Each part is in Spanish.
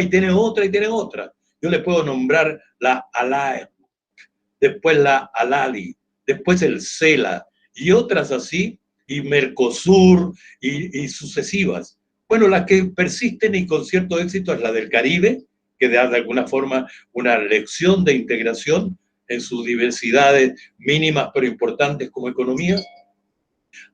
una y tiene otra y tiene otra. Yo le puedo nombrar la ALAE, después la ALALI, después el CELA y otras así, y Mercosur y sucesivas. Bueno, las que persisten y con cierto éxito es la del Caribe, que da de alguna forma una lección de integración en sus diversidades mínimas pero importantes como economía.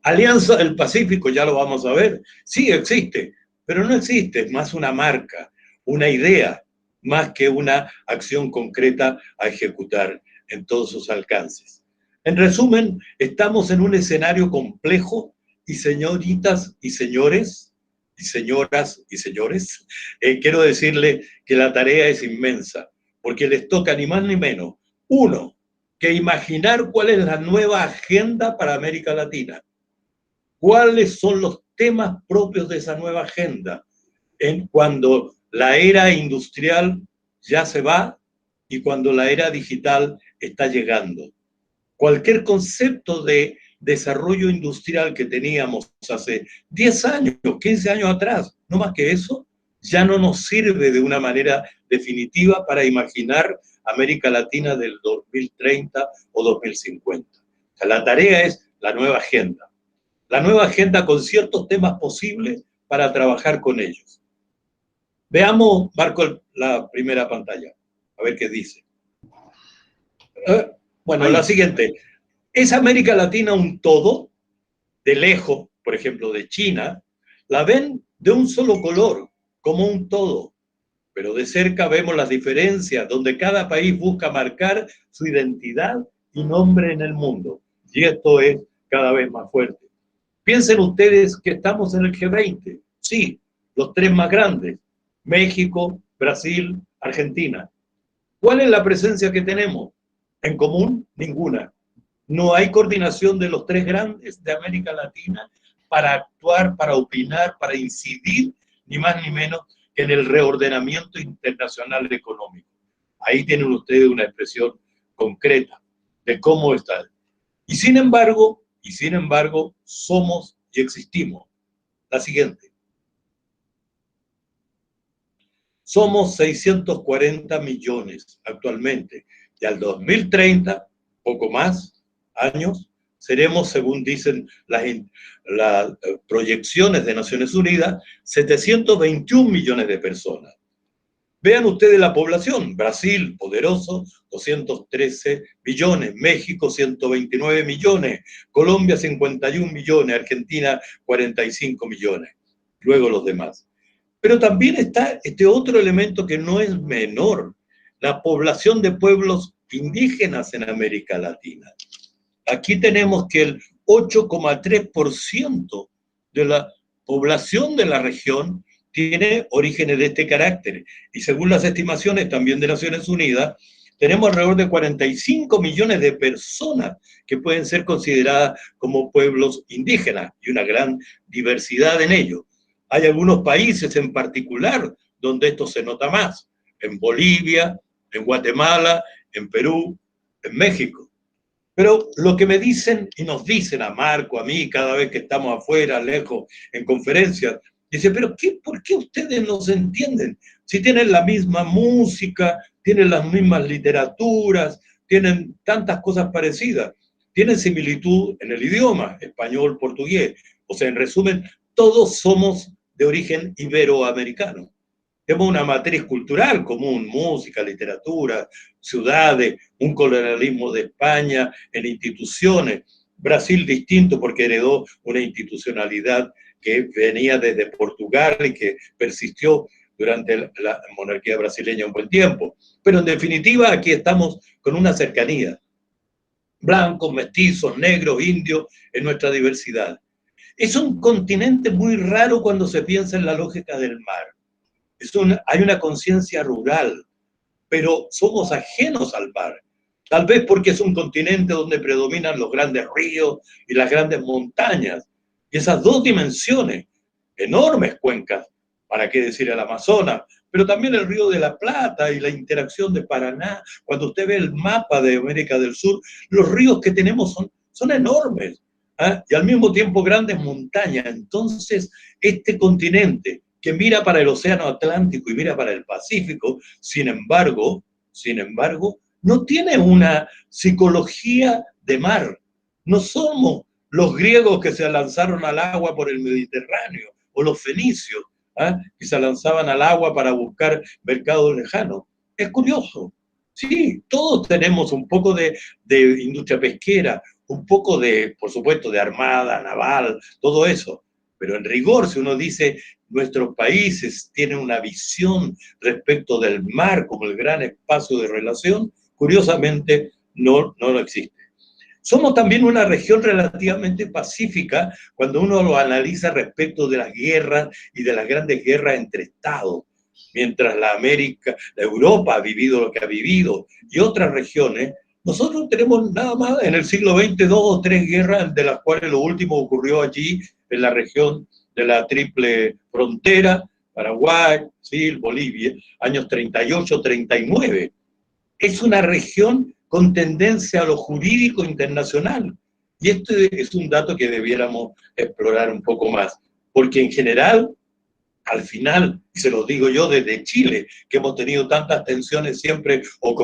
Alianza del Pacífico, ya lo vamos a ver, sí existe, pero no existe, es más una marca, una idea, más que una acción concreta a ejecutar en todos sus alcances. En resumen, estamos en un escenario complejo y señoritas y señores, y señoras y señores, quiero decirle que la tarea es inmensa, porque les toca ni más ni menos, uno, que imaginar cuál es la nueva agenda para América Latina. ¿Cuáles son los temas propios de esa nueva agenda cuando la era industrial ya se va y cuando la era digital está llegando? Cualquier concepto de desarrollo industrial que teníamos hace 10 años, 15 años atrás, no más que eso, ya no nos sirve de una manera definitiva para imaginar América Latina del 2030 o 2050. O sea, la tarea es la nueva agenda. La nueva agenda con ciertos temas posibles para trabajar con ellos. Veamos, Marco, la primera pantalla, a ver qué dice. Bueno, la siguiente. ¿Es América Latina un todo? De lejos, por ejemplo, de China, la ven de un solo color, como un todo. Pero de cerca vemos las diferencias, donde cada país busca marcar su identidad y nombre en el mundo. Y esto es cada vez más fuerte. Piensen ustedes que estamos en el G20. Sí, los tres más grandes. México, Brasil, Argentina. ¿Cuál es la presencia que tenemos? En común, ninguna. No hay coordinación de los tres grandes de América Latina para actuar, para opinar, para incidir, ni más ni menos que en el reordenamiento internacional económico. Ahí tienen ustedes una expresión concreta de cómo está. Y sin embargo, somos y existimos. La siguiente. Somos 640 millones actualmente. Y al 2030, poco más años, seremos, según dicen las proyecciones de Naciones Unidas, 721 millones de personas. Vean ustedes la población. Brasil, poderoso, 213 millones. México, 129 millones. Colombia, 51 millones. Argentina, 45 millones. Luego los demás. Pero también está este otro elemento que no es menor. La población de pueblos indígenas en América Latina. Aquí tenemos que el 8,3% de la población de la región tiene orígenes de este carácter. Y según las estimaciones también de Naciones Unidas, tenemos alrededor de 45 millones de personas que pueden ser consideradas como pueblos indígenas y una gran diversidad en ellos. Hay algunos países en particular donde esto se nota más. En Bolivia, en Guatemala, en Perú, en México. Pero lo que me dicen y nos dicen a Marco, a mí, cada vez que estamos afuera, lejos, en conferencias, dice, pero ¿por qué ustedes no se entienden? Si tienen la misma música, tienen las mismas literaturas, tienen tantas cosas parecidas, tienen similitud en el idioma, español, portugués. O sea, en resumen, todos somos de origen iberoamericano. Tenemos una matriz cultural común, música, literatura, ciudades, un colonialismo de España en instituciones. Brasil distinto porque heredó una institucionalidad que venía desde Portugal y que persistió durante la monarquía brasileña un buen tiempo. Pero en definitiva aquí estamos con una cercanía. Blancos, mestizos, negros, indios, en nuestra diversidad. Es un continente muy raro cuando se piensa en la lógica del mar. Hay una conciencia rural, pero somos ajenos al mar. Tal vez porque es un continente donde predominan los grandes ríos y las grandes montañas. Y esas dos dimensiones, enormes cuencas, para qué decir el Amazonas, pero también el Río de la Plata y la interacción de Paraná. Cuando usted ve el mapa de América del Sur, los ríos que tenemos son enormes, ¿eh? Y al mismo tiempo grandes montañas. Entonces, este continente, que mira para el Océano Atlántico y mira para el Pacífico, sin embargo, no tiene una psicología de mar. No somos los griegos que se lanzaron al agua por el Mediterráneo, o los fenicios, ¿ah? Que se lanzaban al agua para buscar mercados lejanos. Es curioso. Sí, todos tenemos un poco de industria pesquera, un poco de, por supuesto, de armada, naval, todo eso. Pero en rigor, si uno dice nuestros países tienen una visión respecto del mar como el gran espacio de relación, curiosamente no lo existe. Somos también una región relativamente pacífica cuando uno lo analiza respecto de las guerras y de las grandes guerras entre estados. Mientras la Europa ha vivido lo que ha vivido y otras regiones, nosotros tenemos nada más en el siglo XX 2 o 3 guerras, de las cuales lo último ocurrió allí en la región de la Triple Frontera, Paraguay, Brasil, Bolivia, años 38, 39. Es una región con tendencia a lo jurídico internacional. Y esto es un dato que debiéramos explorar un poco más, porque en general, al final, y se lo digo yo desde Chile, que hemos tenido tantas tensiones siempre, o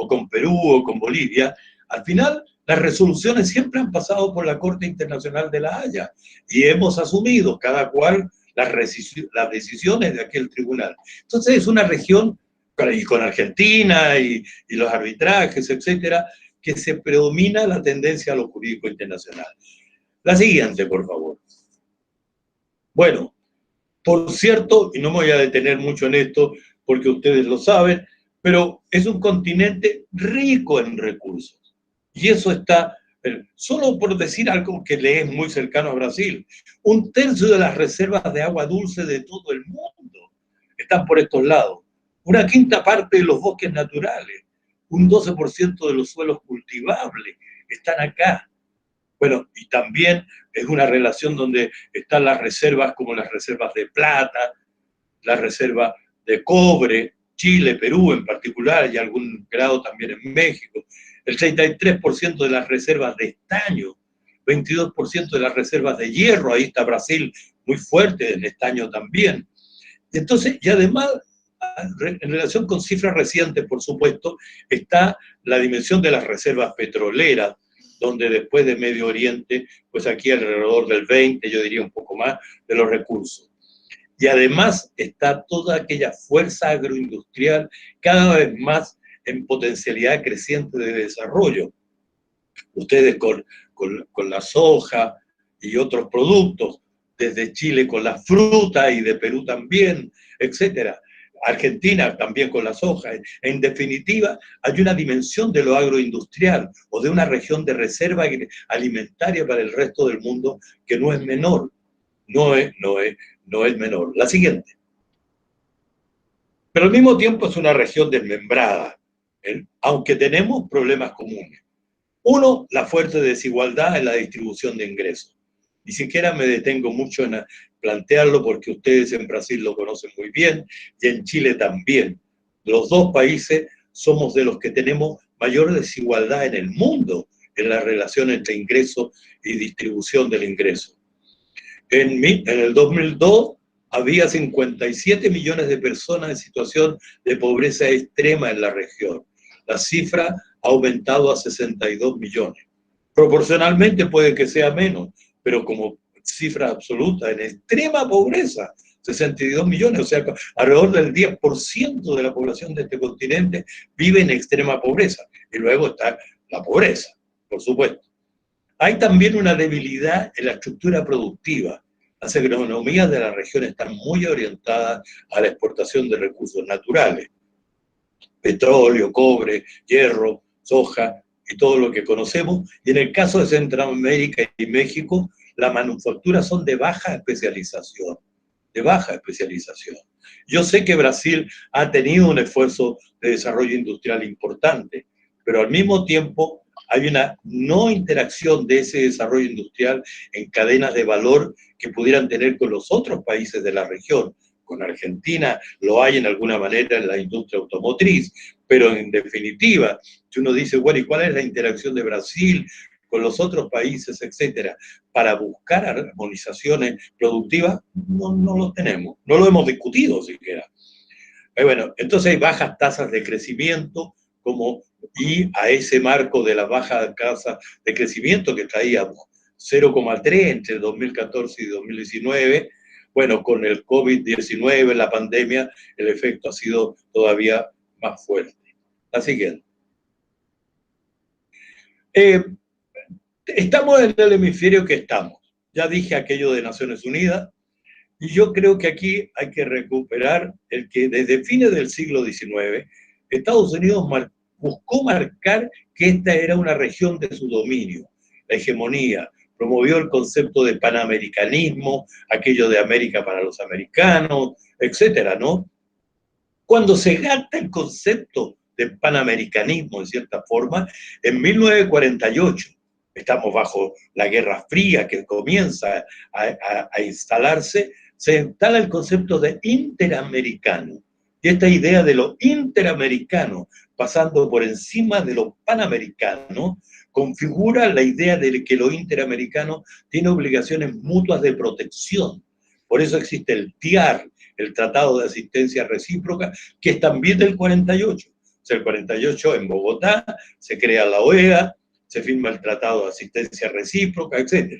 con Perú o con Bolivia, al final las resoluciones siempre han pasado por la Corte Internacional de La Haya y hemos asumido cada cual las decisiones de aquel tribunal. Entonces es una región, y con Argentina y los arbitrajes, etcétera, que se predomina la tendencia a lo jurídico internacional. La siguiente, por favor. Bueno, por cierto, y no me voy a detener mucho en esto porque ustedes lo saben, pero es un continente rico en recursos. Y eso está, solo por decir algo que le es muy cercano a Brasil, 1/3 de las reservas de agua dulce de todo el mundo están por estos lados. 1/5 parte de los bosques naturales, un 12% de los suelos cultivables están acá. Bueno, y también es una relación donde están las reservas como las reservas de plata, las reservas de cobre, Chile, Perú en particular, y algún grado también en México. El 33% de las reservas de estaño, 22% de las reservas de hierro, ahí está Brasil muy fuerte en estaño también. Entonces, y además, en relación con cifras recientes, por supuesto, está la dimensión de las reservas petroleras, donde después de Medio Oriente, pues aquí alrededor del 20, yo diría un poco más, de los recursos. Y además está toda aquella fuerza agroindustrial cada vez más en potencialidad creciente de desarrollo. Ustedes con la soja y otros productos, desde Chile con la fruta y de Perú también, etcétera. Argentina también con la soja. En definitiva, hay una dimensión de lo agroindustrial o de una región de reserva alimentaria para el resto del mundo que no es menor. No es menor. La siguiente. Pero al mismo tiempo es una región desmembrada, aunque tenemos problemas comunes. Uno, la fuerte desigualdad en la distribución de ingresos. Ni siquiera me detengo mucho en plantearlo porque ustedes en Brasil lo conocen muy bien y en Chile también. Los dos países somos de los que tenemos mayor desigualdad en el mundo en la relación entre ingreso y distribución del ingreso. En el 2002 había 57 millones de personas en situación de pobreza extrema en la región. La cifra ha aumentado a 62 millones. Proporcionalmente puede que sea menos, pero como cifra absoluta, en extrema pobreza, 62 millones, o sea, alrededor del 10% de la población de este continente vive en extrema pobreza. Y luego está la pobreza, por supuesto. Hay también una debilidad en la estructura productiva. Las economías de la región están muy orientadas a la exportación de recursos naturales. Petróleo, cobre, hierro, soja y todo lo que conocemos. Y en el caso de Centroamérica y México, las manufacturas son de baja especialización. De baja especialización. Yo sé que Brasil ha tenido un esfuerzo de desarrollo industrial importante, pero al mismo tiempo hay una no interacción de ese desarrollo industrial en cadenas de valor que pudieran tener con los otros países de la región. Con Argentina lo hay en alguna manera en la industria automotriz, pero en definitiva, si uno dice, bueno, ¿y cuál es la interacción de Brasil con los otros países, etcétera, para buscar armonizaciones productivas, no lo tenemos, no lo hemos discutido siquiera. Bueno, entonces hay bajas tasas de crecimiento, y a ese marco de las bajas tasas de crecimiento que traíamos 0,3 entre 2014 y 2019, bueno, con el COVID-19, la pandemia, el efecto ha sido todavía más fuerte. La siguiente. Estamos en el hemisferio que estamos. Ya dije aquello de Naciones Unidas, y yo creo que aquí hay que recuperar el que desde fines del siglo XIX, Estados Unidos buscó marcar que esta era una región de su dominio, la hegemonía, promovió el concepto de panamericanismo, aquello de América para los americanos, etcétera, ¿no? Cuando se gasta el concepto de panamericanismo, en cierta forma, en 1948, estamos bajo la Guerra Fría que comienza a instalarse, se instala el concepto de interamericano. Y esta idea de lo interamericano, pasando por encima de lo panamericano, configura la idea de que lo interamericano tiene obligaciones mutuas de protección. Por eso existe el TIAR, el Tratado de Asistencia Recíproca, que es también del 48. O sea, el 48 en Bogotá se crea la OEA, se firma el Tratado de Asistencia Recíproca, etc.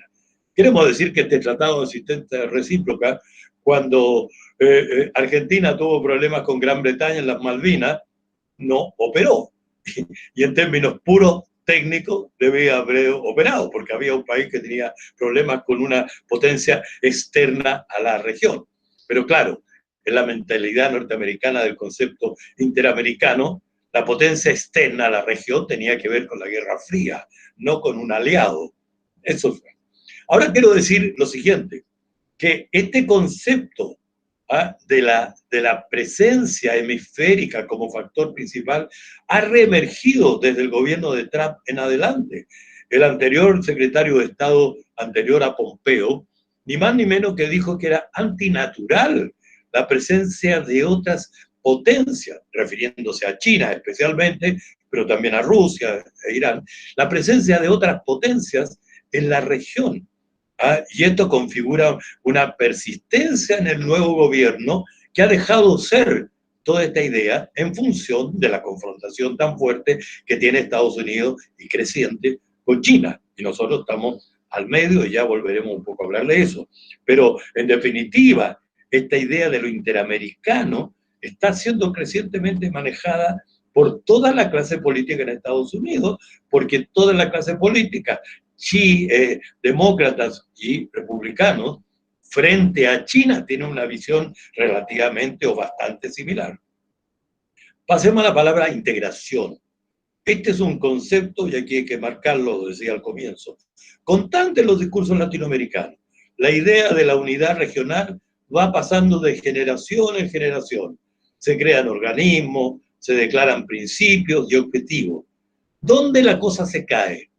Queremos decir que este Tratado de Asistencia Recíproca, cuando Argentina tuvo problemas con Gran Bretaña en las Malvinas, no operó. Y en términos puros técnicos debía haber operado, porque había un país que tenía problemas con una potencia externa a la región. Pero claro, en la mentalidad norteamericana del concepto interamericano, la potencia externa a la región tenía que ver con la Guerra Fría, no con un aliado. Eso fue. Ahora quiero decir lo siguiente, que este concepto de la presencia hemisférica como factor principal ha reemergido desde el gobierno de Trump en adelante. El anterior secretario de Estado, anterior a Pompeo, ni más ni menos que dijo que era antinatural la presencia de otras potencias, refiriéndose a China especialmente, pero también a Rusia e Irán, la presencia de otras potencias en la región. Y esto configura una persistencia en el nuevo gobierno que ha dejado ser toda esta idea en función de la confrontación tan fuerte que tiene Estados Unidos y creciente con China. Y nosotros estamos al medio y ya volveremos un poco a hablar de eso. Pero en definitiva, esta idea de lo interamericano está siendo crecientemente manejada por toda la clase política en Estados Unidos, porque toda la clase política, demócratas y republicanos, frente a China, tiene una visión relativamente o bastante similar. Pasemos a la palabra integración. Este es un concepto, y aquí hay que marcarlo, lo decía al comienzo, constante en los discursos latinoamericanos. La idea de la unidad regional va pasando de generación en generación. Se crean organismos, se declaran principios y objetivos. ¿Dónde la cosa se cae?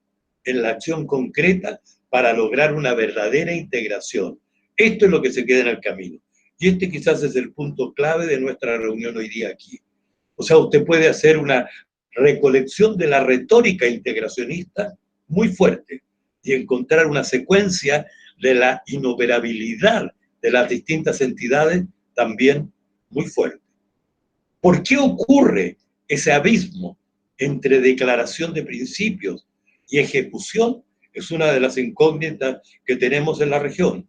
En la acción concreta para lograr una verdadera integración. Esto es lo que se queda en el camino. Y este quizás es el punto clave de nuestra reunión hoy día aquí. O sea, usted puede hacer una recolección de la retórica integracionista muy fuerte y encontrar una secuencia de la inoperabilidad de las distintas entidades también muy fuerte. ¿Por qué ocurre ese abismo entre declaración de principios y ejecución? Es una de las incógnitas que tenemos en la región.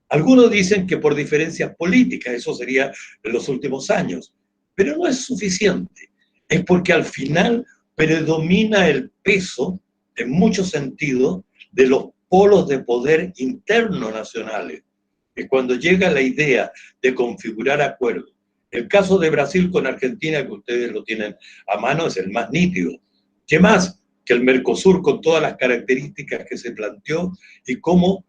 Algunos dicen que por diferencias políticas, eso sería en los últimos años, pero no es suficiente. Es porque al final predomina el peso, en muchos sentidos, de los polos de poder internos nacionales. Es cuando llega la idea de configurar acuerdos. El caso de Brasil con Argentina, que ustedes lo tienen a mano, es el más nítido. ¿Qué más? Que el Mercosur, con todas las características que se planteó y cómo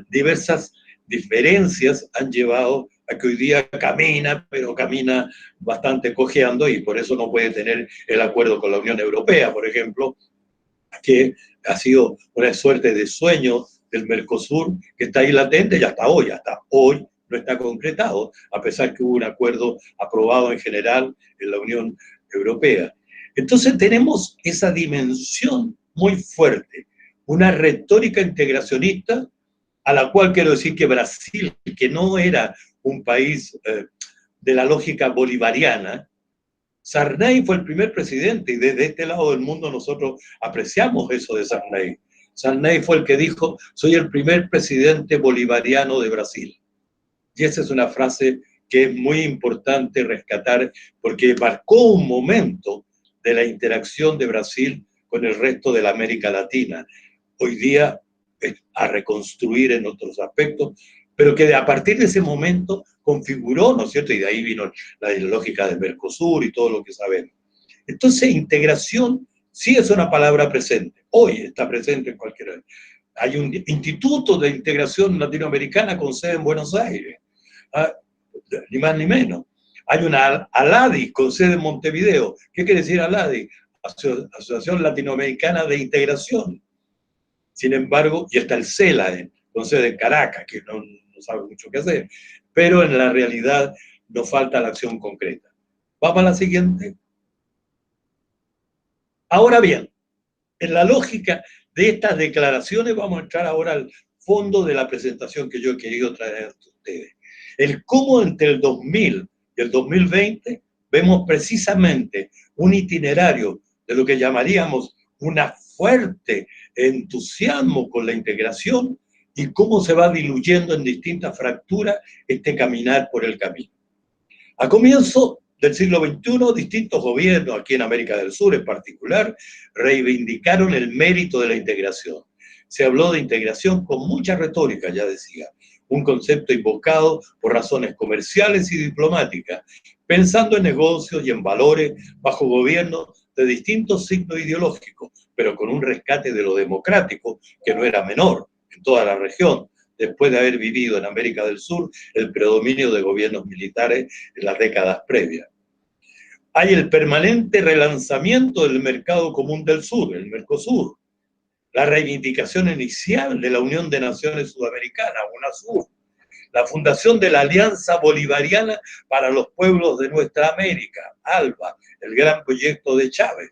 diversas diferencias han llevado a que hoy día camina, pero camina bastante cojeando y por eso no puede tener el acuerdo con la Unión Europea, por ejemplo, que ha sido una suerte de sueño del Mercosur que está ahí latente y hasta hoy no está concretado, a pesar que hubo un acuerdo aprobado en general en la Unión Europea. Entonces tenemos esa dimensión muy fuerte, una retórica integracionista, a la cual quiero decir que Brasil, que no era un país de la lógica bolivariana, Sarney fue el primer presidente y desde este lado del mundo nosotros apreciamos eso de Sarney. Sarney fue el que dijo, soy el primer presidente bolivariano de Brasil. Y esa es una frase que es muy importante rescatar porque marcó un momento de la interacción de Brasil con el resto de la América Latina. Hoy día a reconstruir en otros aspectos, pero que a partir de ese momento configuró, ¿no es cierto? Y de ahí vino la lógica del Mercosur y todo lo que sabemos. Entonces, integración sí es una palabra presente. Hoy está presente en cualquier... Hay un instituto de integración latinoamericana con sede en Buenos Aires, ni más ni menos. Hay una ALADI con sede en Montevideo. ¿Qué quiere decir ALADI? Asociación Latinoamericana de Integración. Sin embargo, y está el CELA, con sede en Caracas, que no sabe mucho qué hacer, pero en la realidad nos falta la acción concreta. Vamos a la siguiente. Ahora bien, en la lógica de estas declaraciones vamos a entrar ahora al fondo de la presentación que yo he querido traer a ustedes. El cómo entre el 2000 y el 2020 vemos precisamente un itinerario de lo que llamaríamos una fuerte entusiasmo con la integración y cómo se va diluyendo en distintas fracturas este caminar por el camino. A comienzo del siglo XXI, distintos gobiernos, aquí en América del Sur en particular, reivindicaron el mérito de la integración. Se habló de integración con mucha retórica, ya decía, un concepto invocado por razones comerciales y diplomáticas, pensando en negocios y en valores bajo gobiernos de distintos signos ideológicos, pero con un rescate de lo democrático que no era menor en toda la región, después de haber vivido en América del Sur el predominio de gobiernos militares en las décadas previas. Hay el permanente relanzamiento del mercado común del sur, el Mercosur, la reivindicación inicial de la Unión de Naciones Sudamericanas, UNASUR, la fundación de la Alianza Bolivariana para los Pueblos de Nuestra América, ALBA, el gran proyecto de Chávez,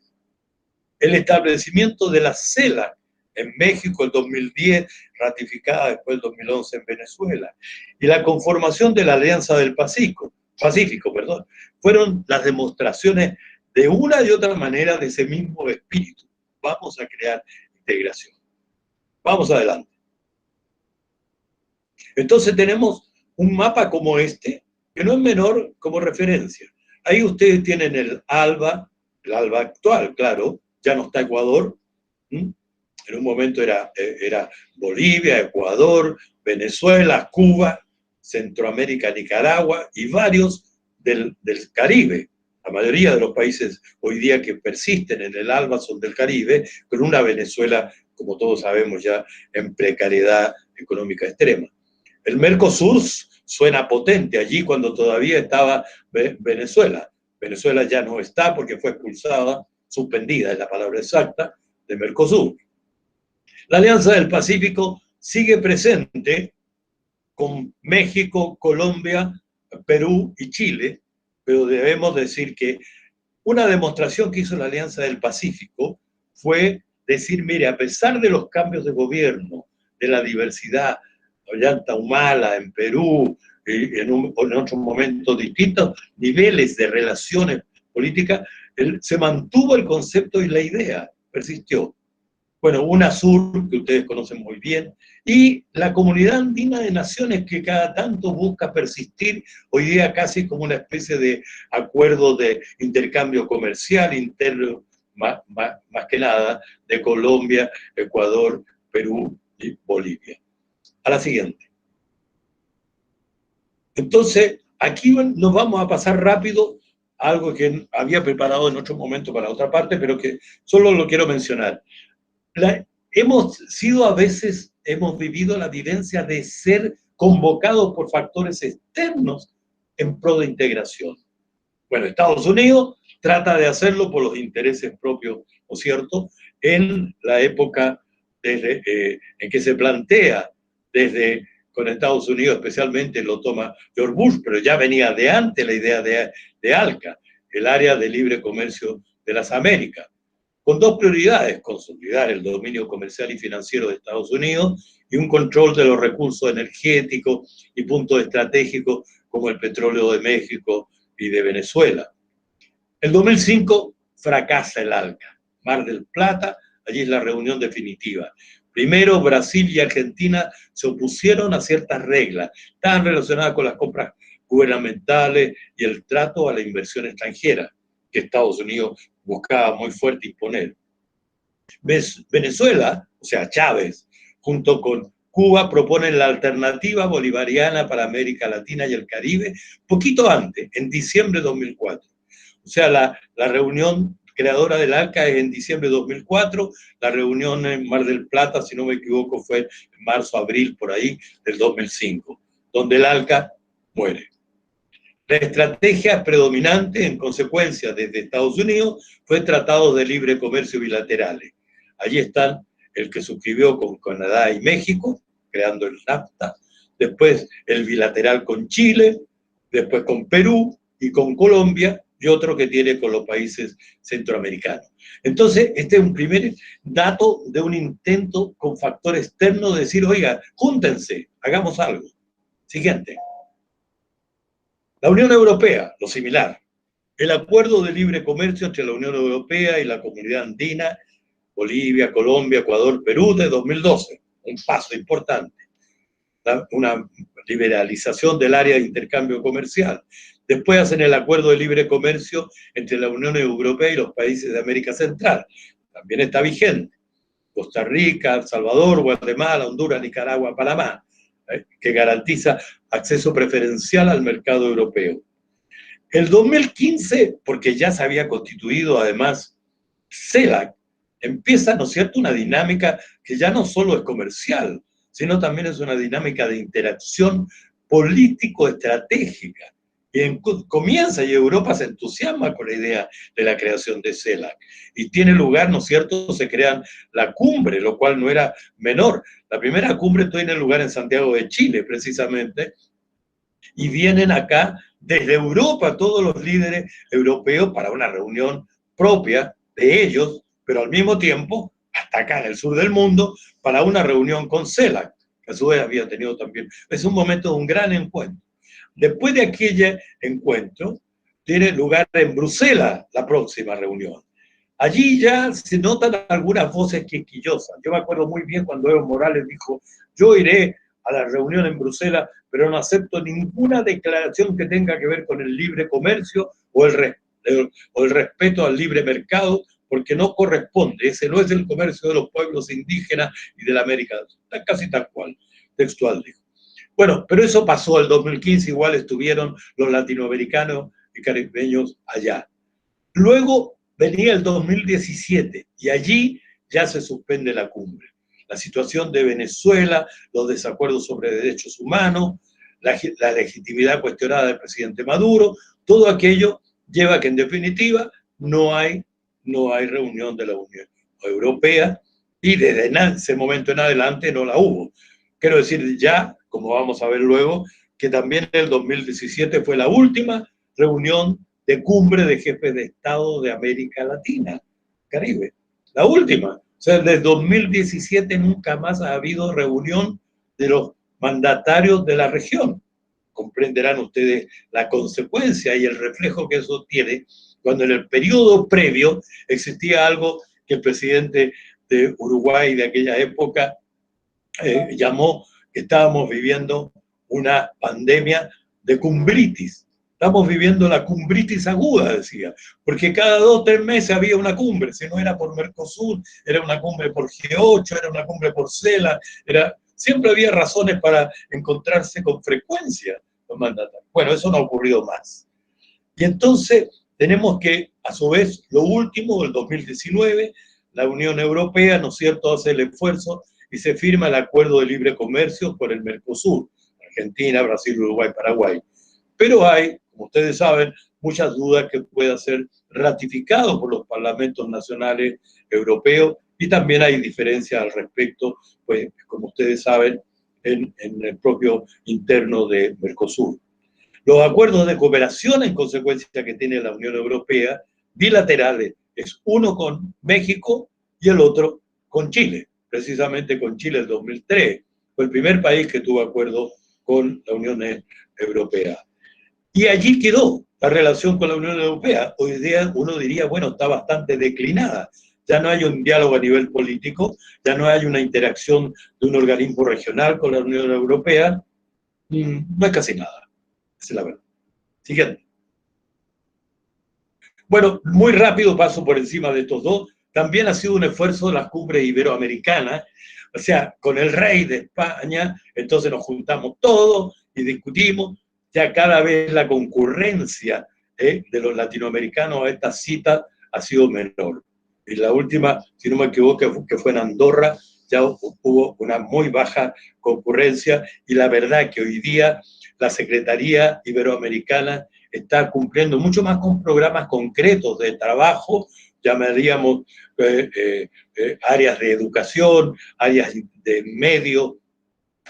el establecimiento de la CELAC en México el 2010, ratificada después del 2011 en Venezuela, y la conformación de la Alianza del Pacífico, fueron las demostraciones de una y otra manera de ese mismo espíritu. Vamos a crear integración. Vamos adelante. Entonces tenemos un mapa como este, que no es menor como referencia. Ahí ustedes tienen el ALBA actual, claro, ya no está Ecuador. En un momento era Bolivia, Ecuador, Venezuela, Cuba, Centroamérica, Nicaragua y varios del Caribe. La mayoría de los países hoy día que persisten en el ALBA son del Caribe, con una Venezuela, como todos sabemos ya, en precariedad económica extrema. El Mercosur suena potente allí cuando todavía estaba Venezuela. Venezuela ya no está porque fue expulsada, suspendida es la palabra exacta, de Mercosur. La Alianza del Pacífico sigue presente con México, Colombia, Perú y Chile, pero debemos decir que una demostración que hizo la Alianza del Pacífico fue decir, mire, a pesar de los cambios de gobierno, de la diversidad, Ollanta Humala en Perú, en otros momentos distintos niveles de relaciones políticas, se mantuvo el concepto y la idea, persistió. Bueno, UNASUR, que ustedes conocen muy bien, y la Comunidad Andina de Naciones, que cada tanto busca persistir, hoy día casi como una especie de acuerdo de intercambio comercial interno, más que nada, de Colombia, Ecuador, Perú y Bolivia. A la siguiente. Entonces, aquí nos vamos a pasar rápido a algo que había preparado en otro momento para otra parte, pero que solo lo quiero mencionar. Hemos vivido la vivencia de ser convocados por factores externos en pro de integración. Bueno, Estados Unidos trata de hacerlo por los intereses propios, ¿no es cierto?, en la época en que se plantea con Estados Unidos especialmente lo toma George Bush, pero ya venía de antes la idea de ALCA, el Área de Libre Comercio de las Américas. con dos prioridades: consolidar el dominio comercial y financiero de Estados Unidos y un control de los recursos energéticos y puntos estratégicos como el petróleo de México y de Venezuela. El 2005 fracasa el ALCA. Mar del Plata, allí es la reunión definitiva. Primero, Brasil y Argentina se opusieron a ciertas reglas, estaban relacionadas con las compras gubernamentales y el trato a la inversión extranjera, que Estados Unidos buscaba muy fuerte imponer. Venezuela, o sea, Chávez, junto con Cuba, proponen la alternativa bolivariana para América Latina y el Caribe, poquito antes, en diciembre de 2004. O sea, la reunión creadora del ALCA es en diciembre de 2004, la reunión en Mar del Plata, si no me equivoco, fue en marzo, abril, por ahí, del 2005, donde el ALCA muere. La estrategia predominante, en consecuencia, desde Estados Unidos, fue tratados de libre comercio bilaterales. Allí están el que suscribió con Canadá y México, creando el NAFTA, después el bilateral con Chile, después con Perú y con Colombia, y otro que tiene con los países centroamericanos. Entonces, este es un primer dato de un intento con factor externo de decir, oiga, júntense, hagamos algo. Siguiente. La Unión Europea, lo similar. El acuerdo de libre comercio entre la Unión Europea y la Comunidad Andina, Bolivia, Colombia, Ecuador, Perú, de 2012. Un paso importante. Una liberalización del área de intercambio comercial. Después hacen el acuerdo de libre comercio entre la Unión Europea y los países de América Central. También está vigente. Costa Rica, El Salvador, Guatemala, Honduras, Nicaragua, Panamá, que garantiza acceso preferencial al mercado europeo. El 2015, porque ya se había constituido además CELAC, empieza, ¿no es cierto?, una dinámica que ya no solo es comercial, sino también es una dinámica de interacción político-estratégica. Y comienza y Europa se entusiasma con la idea de la creación de CELAC. Y tiene lugar, ¿no es cierto?, se crean la cumbre, lo cual no era menor. La primera cumbre tiene lugar en Santiago de Chile, precisamente, y vienen acá desde Europa todos los líderes europeos para una reunión propia de ellos, pero al mismo tiempo, hasta acá en el sur del mundo, para una reunión con CELAC, que a su vez había tenido también. Es un momento de un gran encuentro. Después de aquel encuentro, tiene lugar en Bruselas la próxima reunión. Allí ya se notan algunas voces quisquillosas. Yo me acuerdo muy bien cuando Evo Morales dijo, yo iré a la reunión en Bruselas, pero no acepto ninguna declaración que tenga que ver con el libre comercio o el respeto al libre mercado, porque no corresponde. Ese no es el comercio de los pueblos indígenas y de la América. Está casi tal cual, textual dijo. Bueno, pero eso pasó el 2015, igual estuvieron los latinoamericanos y caribeños allá. Luego venía el 2017 y allí ya se suspende la cumbre. La situación de Venezuela, los desacuerdos sobre derechos humanos, la legitimidad cuestionada del presidente Maduro, todo aquello lleva a que en definitiva no hay reunión de la Unión Europea y desde ese momento en adelante no la hubo. Quiero decir ya, como vamos a ver luego, que también el 2017 fue la última reunión de cumbre de jefes de Estado de América Latina, Caribe. La última. O sea, desde 2017 nunca más ha habido reunión de los mandatarios de la región. Comprenderán ustedes la consecuencia y el reflejo que eso tiene cuando en el periodo previo existía algo que el presidente de Uruguay de aquella época llamó que estábamos viviendo una pandemia de cumbritis. Estamos viviendo la cumbritis aguda, decía, porque cada 2 o 3 meses había una cumbre, si no era por Mercosur, era una cumbre por G8, era una cumbre por CELAC, siempre había razones para encontrarse con frecuencia los mandatarios. Bueno, eso no ha ocurrido más. Y entonces tenemos que, a su vez, lo último, del 2019, la Unión Europea, ¿no es cierto?, hace el esfuerzo y se firma el acuerdo de libre comercio con el Mercosur, Argentina, Brasil, Uruguay, Paraguay. Pero hay, como ustedes saben, muchas dudas que pueda ser ratificado por los parlamentos nacionales europeos y también hay diferencias al respecto, pues, como ustedes saben, en el propio interno de Mercosur. Los acuerdos de cooperación, en consecuencia, que tiene la Unión Europea, bilaterales es uno con México y el otro con Chile, precisamente con Chile el 2003. Fue el primer país que tuvo acuerdo con la Unión Europea. Y allí quedó la relación con la Unión Europea. Hoy día uno diría, bueno, está bastante declinada. Ya no hay un diálogo a nivel político, ya no hay una interacción de un organismo regional con la Unión Europea. No es casi nada, esa es la verdad. Siguiente. Bueno, muy rápido paso por encima de estos dos. También ha sido un esfuerzo de las cumbres iberoamericanas, o sea, con el rey de España, entonces nos juntamos todos y discutimos. Ya cada vez la concurrencia de los latinoamericanos a esta cita ha sido menor. Y la última, si no me equivoco, que fue en Andorra, ya hubo una muy baja concurrencia y la verdad que hoy día la Secretaría Iberoamericana está cumpliendo mucho más con programas concretos de trabajo, llamaríamos áreas de educación, áreas de medio,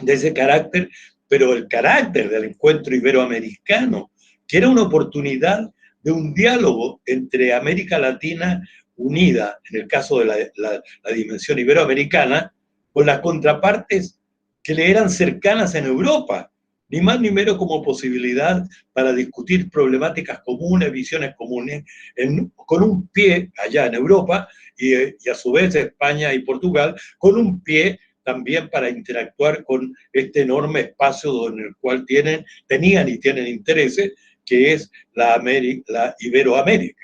de ese carácter, pero el carácter del encuentro iberoamericano, que era una oportunidad de un diálogo entre América Latina unida, en el caso de la dimensión iberoamericana, con las contrapartes que le eran cercanas en Europa, ni más ni menos como posibilidad para discutir problemáticas comunes, visiones comunes, con un pie allá en Europa y a su vez España y Portugal, con un pie también para interactuar con este enorme espacio en el cual tenían y tienen intereses, que es la Iberoamérica,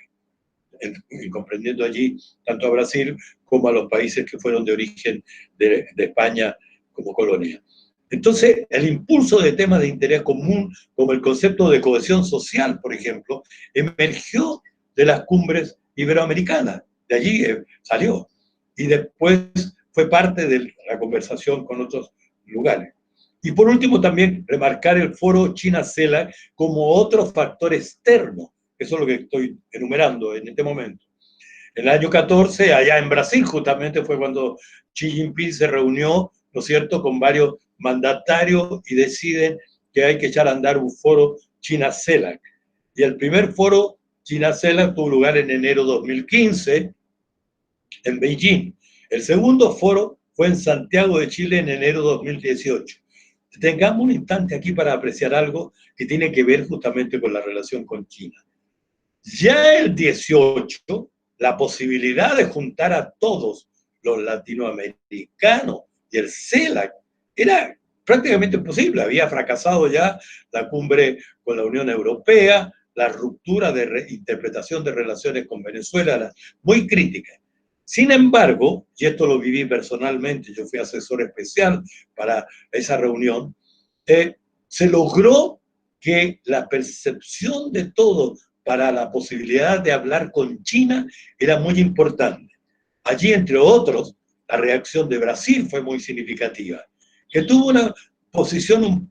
y comprendiendo allí tanto a Brasil como a los países que fueron de origen de España como colonia. Entonces, el impulso de temas de interés común, como el concepto de cohesión social, por ejemplo, emergió de las cumbres iberoamericanas. De allí salió. Y después fue parte de la conversación con otros lugares. Y por último, también remarcar el foro China-CELAC como otro factor externo. Eso es lo que estoy enumerando en este momento. En el año 14, allá en Brasil, justamente fue cuando Xi Jinping se reunió, ¿no es cierto?, con varios mandatarios y deciden que hay que echar a andar un foro China-CELAC. Y el primer foro China-CELAC tuvo lugar en enero de 2015 en Beijing. El segundo foro fue en Santiago de Chile en enero de 2018. Tengamos un instante aquí para apreciar algo que tiene que ver justamente con la relación con China. Ya el 18, la posibilidad de juntar a todos los latinoamericanos y el CELAC era prácticamente imposible. Había fracasado ya la cumbre con la Unión Europea, la ruptura de interpretación de relaciones con Venezuela era muy crítica. Sin embargo, y esto lo viví personalmente, yo fui asesor especial para esa reunión, se logró que la percepción de todo para la posibilidad de hablar con China era muy importante. Allí, entre otros, la reacción de Brasil fue muy significativa, que tuvo una posición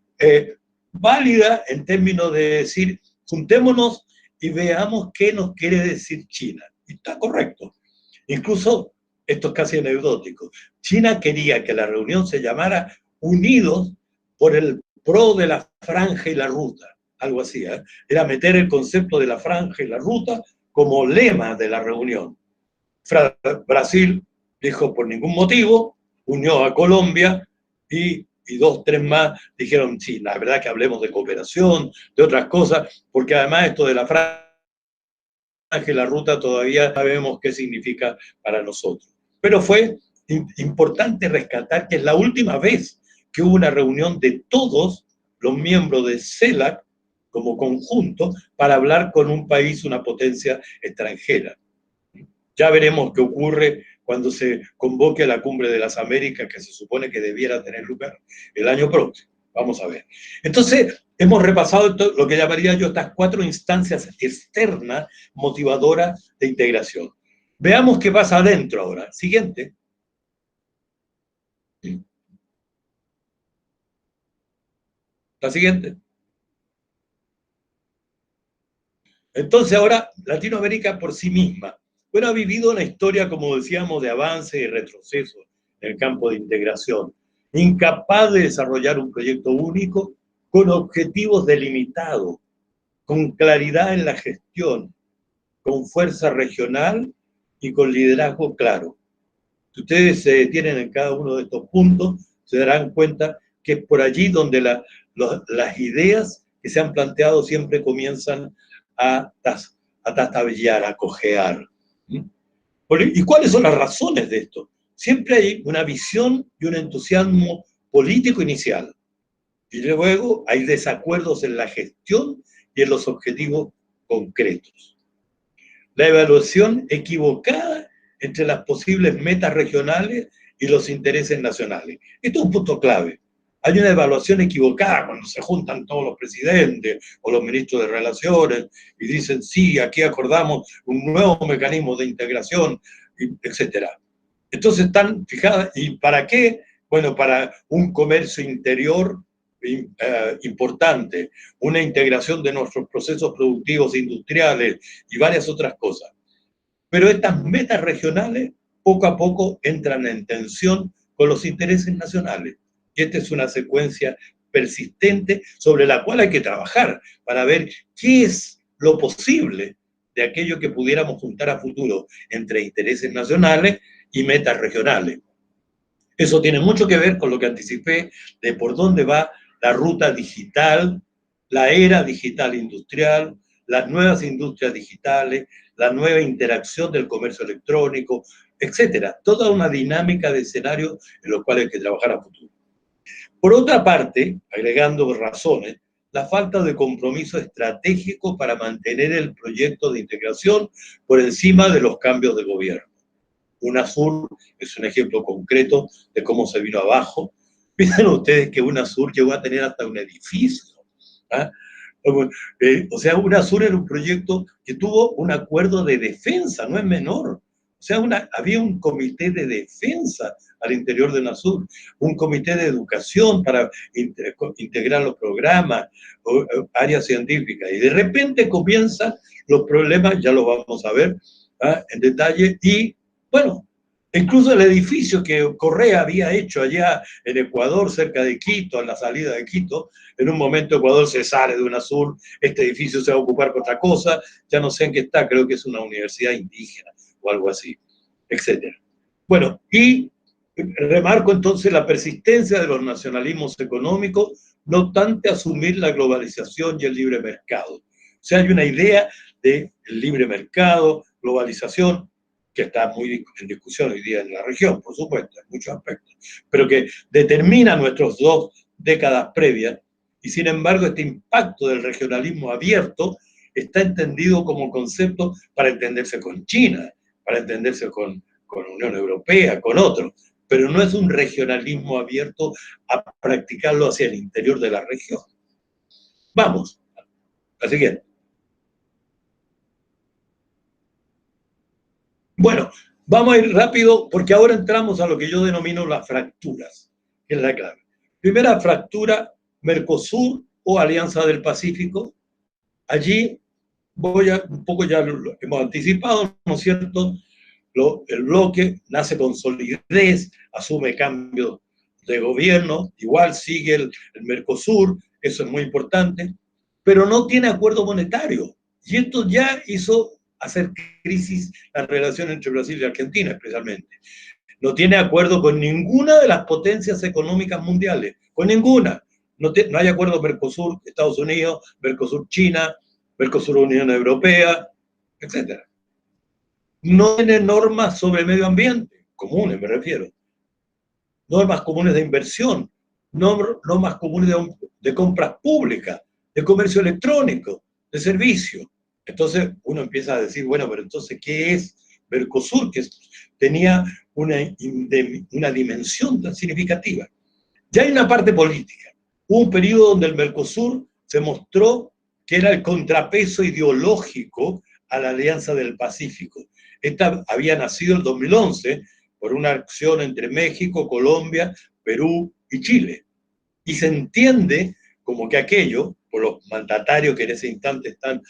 válida en términos de decir, juntémonos y veamos qué nos quiere decir China. Y está correcto. Incluso, esto es casi anecdótico, China quería que la reunión se llamara Unidos por el pro de la franja y la ruta, algo así, ¿eh? Era meter el concepto de la franja y la ruta como lema de la reunión. Brasil dijo por ningún motivo, unió a Colombia y dos, tres más dijeron, sí, la verdad que hablemos de cooperación, de otras cosas, porque además esto de la franja y la ruta todavía sabemos qué significa para nosotros. Pero fue importante rescatar que es la última vez que hubo una reunión de todos los miembros de CELAC como conjunto para hablar con un país, una potencia extranjera. Ya veremos qué ocurre cuando se convoque a la Cumbre de las Américas, que se supone que debiera tener lugar el año próximo. Vamos a ver. Entonces, hemos repasado lo que llamaría yo estas 4 instancias externas motivadoras de integración. Veamos qué pasa adentro ahora. Siguiente. La siguiente. Entonces ahora Latinoamérica por sí misma, bueno, ha vivido una historia, como decíamos, de avance y retroceso en el campo de integración, incapaz de desarrollar un proyecto único con objetivos delimitados, con claridad en la gestión, con fuerza regional y con liderazgo claro. Si ustedes se detienen en cada uno de estos puntos, se darán cuenta que es por allí donde las ideas que se han planteado siempre comienzan a tastabillar, a cojear. ¿Y cuáles son las razones de esto? Siempre hay una visión y un entusiasmo político inicial. Y luego hay desacuerdos en la gestión y en los objetivos concretos. La evaluación equivocada entre las posibles metas regionales y los intereses nacionales. Esto es un punto clave. Hay una evaluación equivocada cuando se juntan todos los presidentes o los ministros de Relaciones y dicen, sí, aquí acordamos un nuevo mecanismo de integración, etc. Entonces están fijadas, ¿y para qué? Bueno, para un comercio interior importante, una integración de nuestros procesos productivos industriales y varias otras cosas. Pero estas metas regionales poco a poco entran en tensión con los intereses nacionales. Y esta es una secuencia persistente sobre la cual hay que trabajar para ver qué es lo posible de aquello que pudiéramos juntar a futuro entre intereses nacionales y metas regionales. Eso tiene mucho que ver con lo que anticipé de por dónde va la ruta digital, la era digital industrial, las nuevas industrias digitales, la nueva interacción del comercio electrónico, etcétera. Toda una dinámica de escenarios en los cuales hay que trabajar a futuro. Por otra parte, agregando razones, la falta de compromiso estratégico para mantener el proyecto de integración por encima de los cambios de gobierno. UNASUR es un ejemplo concreto de cómo se vino abajo. Piensen ustedes que UNASUR llegó a tener hasta un edificio. ¿Ah? O sea, UNASUR era un proyecto que tuvo un acuerdo de defensa, no es menor. O sea, había un comité de defensa al interior de UNASUR, un comité de educación para integrar los programas, áreas científicas. Y de repente comienzan los problemas, ya lo vamos a ver en detalle, y bueno, incluso el edificio que Correa había hecho allá en Ecuador, cerca de Quito, en la salida de Quito, en un momento Ecuador se sale de UNASUR, este edificio se va a ocupar por otra cosa, ya no sé en qué está, creo que es una universidad indígena o algo así, etc. Bueno, y remarco entonces la persistencia de los nacionalismos económicos, no obstante asumir la globalización y el libre mercado. O sea, hay una idea de libre mercado, globalización, que está muy en discusión hoy día en la región, por supuesto, en muchos aspectos, pero que determina nuestras 2 décadas previas, y sin embargo este impacto del regionalismo abierto está entendido como concepto para entenderse con China, para entenderse con Unión Europea, con otros, pero no es un regionalismo abierto a practicarlo hacia el interior de la región. Vamos, la siguiente. Bueno, vamos a ir rápido porque ahora entramos a lo que yo denomino las fracturas, que es la clave. Primera fractura, Mercosur o Alianza del Pacífico. Allí un poco ya lo hemos anticipado, ¿no es cierto? El bloque nace con solidez, asume cambios de gobierno, igual sigue el Mercosur, eso es muy importante, pero no tiene acuerdo monetario. Y esto ya hizo hacer crisis la relación entre Brasil y Argentina, especialmente. No tiene acuerdo con ninguna de las potencias económicas mundiales, con ninguna. No hay acuerdo Mercosur, Estados Unidos, Mercosur, China, Mercosur, Unión Europea, etc. No tiene normas sobre el medio ambiente, comunes me refiero. Normas comunes de inversión, normas comunes de compras públicas, de comercio electrónico, de servicios. Entonces uno empieza a decir, bueno, pero entonces, ¿qué es Mercosur? Que tenía una dimensión tan significativa. Ya hay una parte política. Hubo un periodo donde el Mercosur se mostró que era el contrapeso ideológico a la Alianza del Pacífico. Esta había nacido en 2011 por una acción entre México, Colombia, Perú y Chile. Y se entiende como que aquello, por los mandatarios que en ese instante están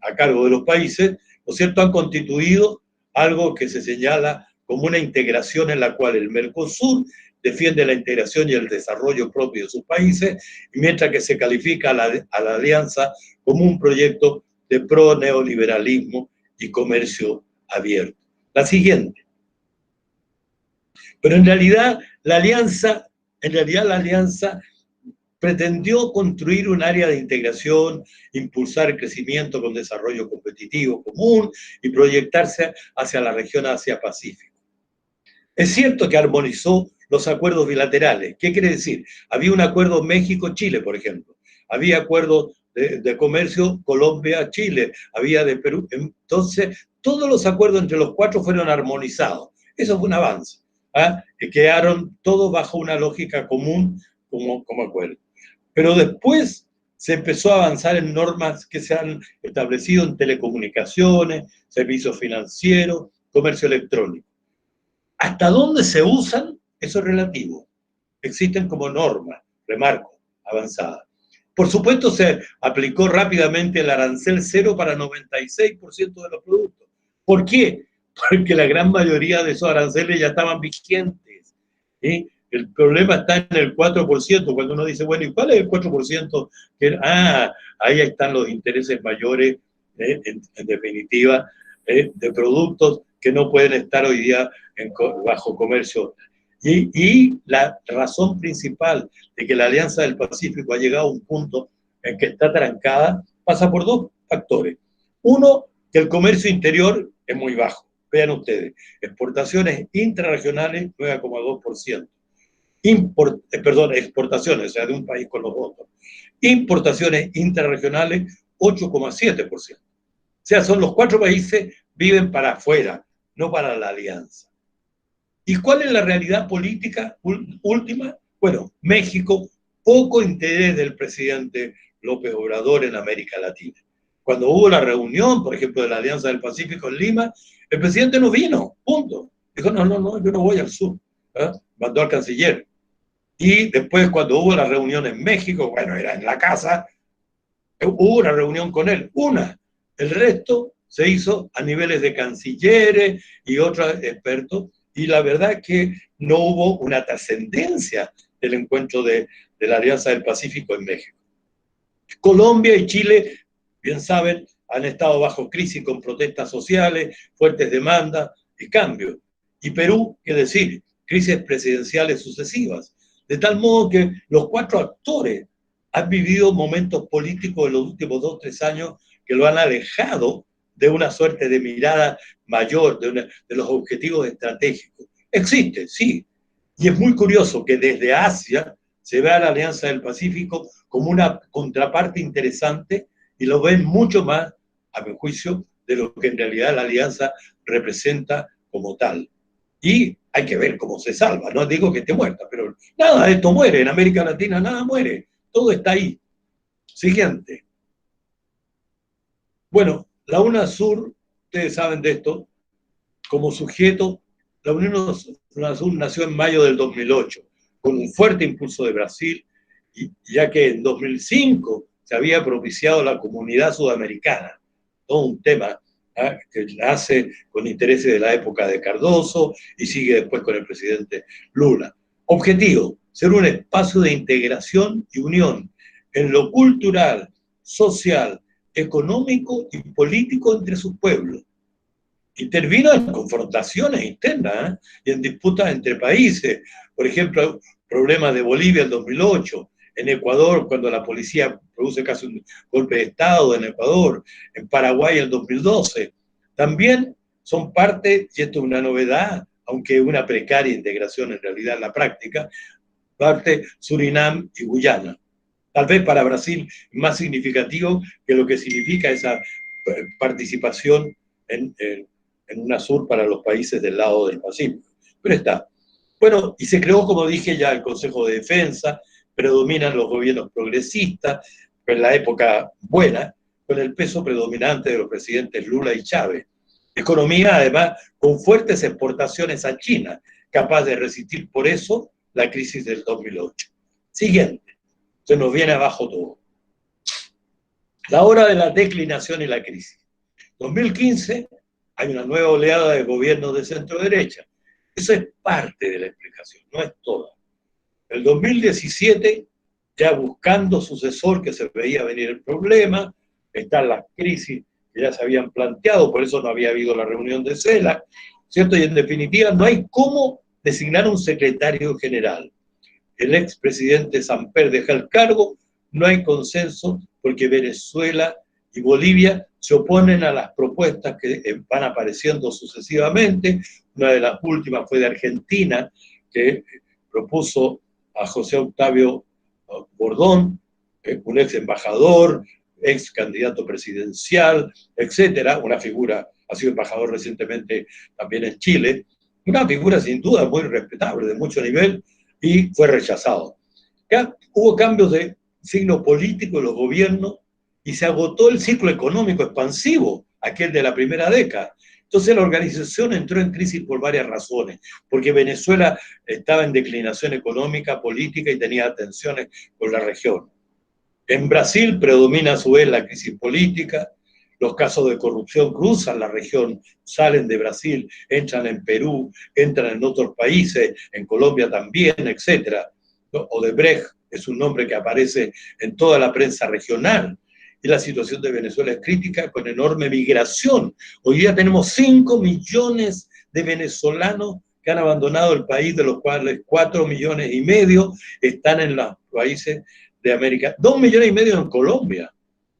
a cargo de los países, ¿no es cierto?, han constituido algo que se señala como una integración en la cual el Mercosur defiende la integración y el desarrollo propio de sus países, mientras que se califica a la alianza como un proyecto de pro-neoliberalismo y comercio abierto. la siguiente. Pero en realidad la alianza pretendió construir un área de integración, impulsar el crecimiento con desarrollo competitivo común y proyectarse hacia la región Asia-Pacífico. Es cierto que armonizó los acuerdos bilaterales. ¿Qué quiere decir? Había un acuerdo México-Chile, por ejemplo. Había acuerdos de comercio Colombia-Chile. Había de Perú. Entonces, todos los acuerdos entre los cuatro fueron armonizados. Eso fue un avance. Que quedaron todos bajo una lógica común como acuerdo. Pero después se empezó a avanzar en normas que se han establecido en telecomunicaciones, servicios financieros, comercio electrónico. ¿Hasta dónde se usan? Eso es relativo. Existen como normas, remarco, avanzadas. Por supuesto, se aplicó rápidamente el arancel cero para 96% de los productos. ¿Por qué? Porque la gran mayoría de esos aranceles ya estaban vigentes. ¿Sí? El problema está en el 4%, cuando uno dice, bueno, ¿y cuál es el 4%? Ahí están los intereses mayores, en definitiva, de productos que no pueden estar hoy día bajo comercio. Y la razón principal de que la Alianza del Pacífico ha llegado a un punto en que está trancada pasa por dos factores. Uno, que el comercio interior es muy bajo. Vean ustedes, exportaciones intrarregionales 9,2%. Exportaciones, o sea, de un país con los otros. Importaciones intrarregionales 8,7%. O sea, son los cuatro países viven para afuera, no para la alianza. ¿Y cuál es la realidad política última? Bueno, México, poco interés del presidente López Obrador en América Latina. Cuando hubo la reunión, por ejemplo, de la Alianza del Pacífico en Lima, el presidente no vino, punto. Dijo, no, yo no voy al sur. Mandó al canciller. Y después, cuando hubo la reunión en México, bueno, era en la casa, hubo una reunión con él, una. El resto se hizo a niveles de cancilleres y otros expertos, y la verdad es que no hubo una trascendencia del encuentro de la Alianza del Pacífico en México. Colombia y Chile, bien saben, han estado bajo crisis con protestas sociales, fuertes demandas y cambios. Y Perú, qué decir, crisis presidenciales sucesivas. De tal modo que los cuatro actores han vivido momentos políticos en los últimos 2 o 3 años que lo han alejado de una suerte de mirada mayor, de los objetivos estratégicos. Existe, sí. Y es muy curioso que desde Asia se vea la Alianza del Pacífico como una contraparte interesante y lo ven mucho más, a mi juicio, de lo que en realidad la alianza representa como tal. Y hay que ver cómo se salva. No digo que esté muerta, pero nada de esto muere. En América Latina nada muere. Todo está ahí. Siguiente. Bueno, la UNASUR, ustedes saben de esto, como sujeto, la UNASUR nació en mayo del 2008, con un fuerte impulso de Brasil, ya que en 2005 se había propiciado la Comunidad Sudamericana, todo un tema que nace con intereses de la época de Cardoso y sigue después con el presidente Lula. Objetivo, ser un espacio de integración y unión en lo cultural, social, económico y político entre sus pueblos. Intervino en confrontaciones internas y en disputas entre países. Por ejemplo, problemas de Bolivia en 2008, en Ecuador, cuando la policía produce casi un golpe de Estado en Ecuador, en Paraguay en 2012. También son parte, y esto es una novedad, aunque una precaria integración en realidad en la práctica, parte Surinam y Guyana. Tal vez para Brasil más significativo que lo que significa esa participación en UNASUR para los países del lado del Pacífico. Pero está. Bueno, y se creó, como dije ya, el Consejo de Defensa, predominan los gobiernos progresistas, en la época buena, con el peso predominante de los presidentes Lula y Chávez. Economía, además, con fuertes exportaciones a China, capaz de resistir por eso la crisis del 2008. Siguiente. Se nos viene abajo todo. La hora de la declinación y la crisis. 2015, hay una nueva oleada de gobiernos de centro-derecha. Eso es parte de la explicación, no es toda. El 2017, ya buscando sucesor, que se veía venir el problema, están las crisis que ya se habían planteado, por eso no había habido la reunión de CELAC, ¿cierto? Y en definitiva, no hay cómo designar un secretario general. El expresidente Samper deja el cargo, no hay consenso porque Venezuela y Bolivia se oponen a las propuestas que van apareciendo sucesivamente. Una de las últimas fue de Argentina, que propuso a José Octavio Bordón, un ex embajador, ex candidato presidencial, etcétera, una figura, ha sido embajador recientemente también en Chile, una figura sin duda muy respetable, de mucho nivel, y fue rechazado. Hubo cambios de signo político en los gobiernos y se agotó el ciclo económico expansivo, aquel de la primera década. Entonces la organización entró en crisis por varias razones, porque Venezuela estaba en declinación económica, política y tenía tensiones con la región. En Brasil predomina a su vez la crisis política, los casos de corrupción cruzan la región, salen de Brasil, entran en Perú, entran en otros países, en Colombia también, etc. Odebrecht es un nombre que aparece en toda la prensa regional. Y la situación de Venezuela es crítica, con enorme migración. Hoy día tenemos 5 millones de venezolanos que han abandonado el país, de los cuales 4,5 millones están en los países de América. 2,5 millones en Colombia.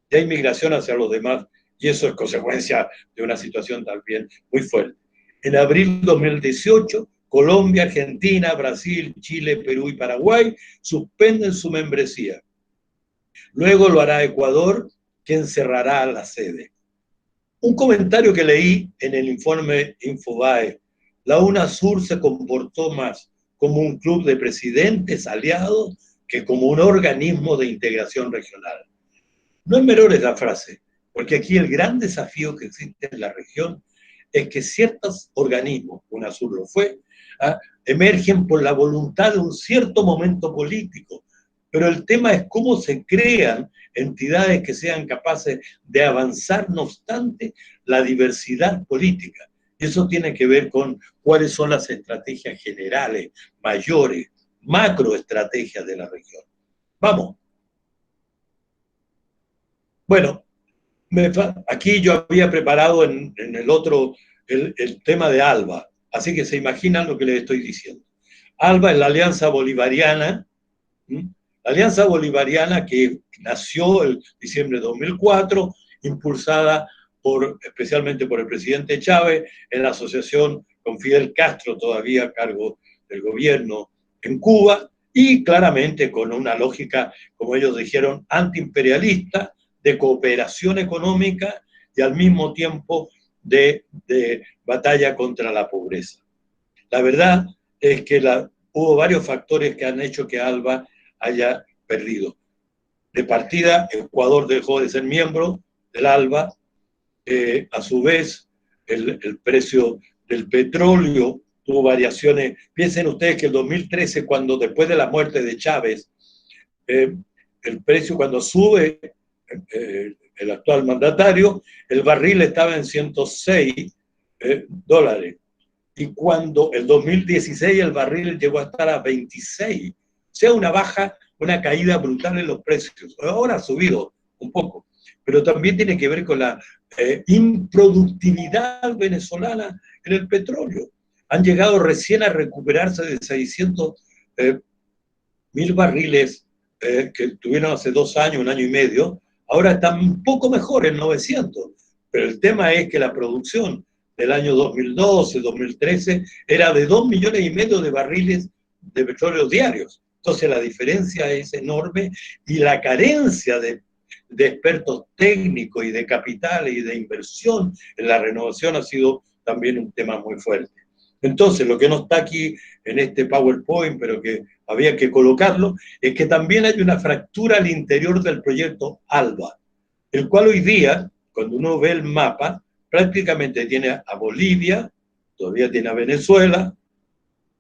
Y hay migración hacia los demás, y eso es consecuencia de una situación también muy fuerte. En abril de 2018, Colombia, Argentina, Brasil, Chile, Perú y Paraguay suspenden su membresía. Luego lo hará Ecuador, quien cerrará la sede. Un comentario que leí en el informe Infobae: la UNASUR se comportó más como un club de presidentes aliados que como un organismo de integración regional. No es menor esa frase, porque aquí el gran desafío que existe en la región es que ciertos organismos, UNASUR lo fue, emergen por la voluntad de un cierto momento político, pero el tema es cómo se crean entidades que sean capaces de avanzar, no obstante, la diversidad política. Eso tiene que ver con cuáles son las estrategias generales, mayores, macroestrategias de la región. Vamos. Bueno, aquí yo había preparado en el otro el tema de ALBA, así que se imaginan lo que les estoy diciendo. ALBA es la Alianza Bolivariana, la Alianza Bolivariana que nació en diciembre de 2004, impulsada especialmente por el presidente Chávez, en la asociación con Fidel Castro, todavía a cargo del gobierno en Cuba, y claramente con una lógica, como ellos dijeron, antiimperialista, de cooperación económica y al mismo tiempo de batalla contra la pobreza. La verdad es que hubo varios factores que han hecho que ALBA haya perdido. De partida, Ecuador dejó de ser miembro del ALBA. A su vez, el precio del petróleo tuvo variaciones. Piensen ustedes que el 2013, cuando después de la muerte de Chávez, el precio cuando sube el actual mandatario, el barril estaba en 106 dólares. Y cuando el 2016 el barril llegó a estar a 26. O sea, una caída brutal en los precios. Ahora ha subido un poco, pero también tiene que ver con la improductividad venezolana en el petróleo. Han llegado recién a recuperarse de 600,000 barriles que tuvieron hace 2 años, 1 año y medio. Ahora están un poco mejor, en 900. Pero el tema es que la producción del año 2012, 2013, era de 2,5 millones de barriles de petróleo diarios. Entonces la diferencia es enorme y la carencia de expertos técnicos y de capital y de inversión en la renovación ha sido también un tema muy fuerte. Entonces, lo que no está aquí en este PowerPoint, pero que había que colocarlo, es que también hay una fractura al interior del proyecto ALBA, el cual hoy día, cuando uno ve el mapa, prácticamente tiene a Bolivia, todavía tiene a Venezuela,